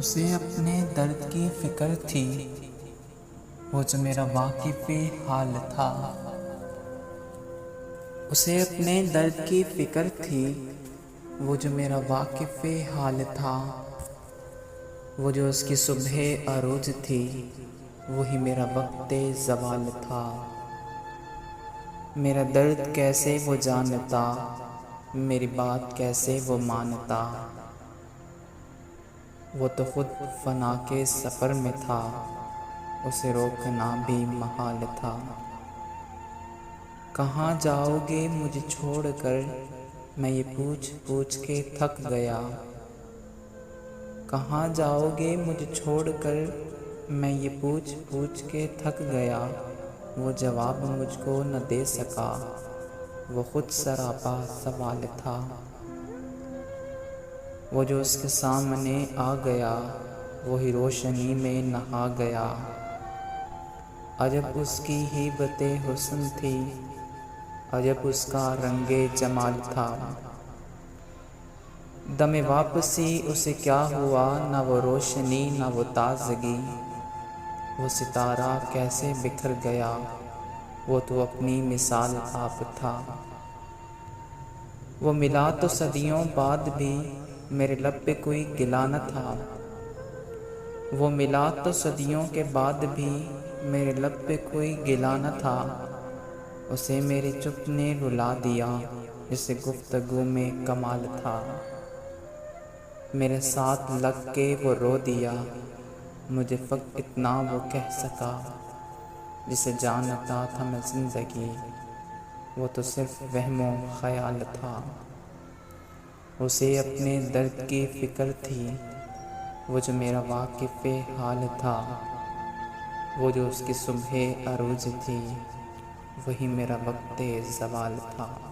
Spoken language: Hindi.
उसे अपने दर्द की फिक्र थी, वो जो मेरा वाकिफ़े हाल था। उसे अपने दर्द की फिक्र थी, वो जो मेरा वाकिफ़े हाल था। वो जो उसकी सुबह अरोज थी, वही मेरा वक्ते ज़वाल था। मेरा दर्द कैसे वो जानता, मेरी बात कैसे वो मानता। वो तो खुद फना के सफ़र में था, उसे रोकना भी महाल था। कहाँ जाओगे मुझे छोड़कर, मैं ये पूछ पूछ के थक गया। कहाँ जाओगे मुझे छोड़कर, मैं ये पूछ पूछ के थक गया। वो जवाब मुझको न दे सका, वो खुद सरापा सवाल था। वो जो उसके सामने आ गया, वही रोशनी में नहा गया। अजब उसकी हीबते हुस्न थी, अजब उसका रंगे जमाल था। दमे वापसी उसे क्या हुआ, ना वो रोशनी ना वो ताजगी। वो सितारा कैसे बिखर गया, वो तो अपनी मिसाल आप था। वो मिला तो सदियों बाद भी, मेरे लब पे कोई गिला न था। वो मिला तो सदियों के बाद भी, मेरे लब पे कोई गिला न था। उसे मेरी चुप ने रुला दिया, जिसे गुफ्तगू में कमाल था। मेरे साथ लग के वो रो दिया, मुझे फ़क़्त इतना वो कह सका। जिसे जानता था मैं ज़िंदगी, वो तो सिर्फ वहमो ख़याल था। उसे अपने दर्द की फ़िक्र थी, वो जो मेरा वाकिफ़े हाल था। वो जो उसकी सुबह अरोज थी, वही मेरा वक्ते ज़वाल था।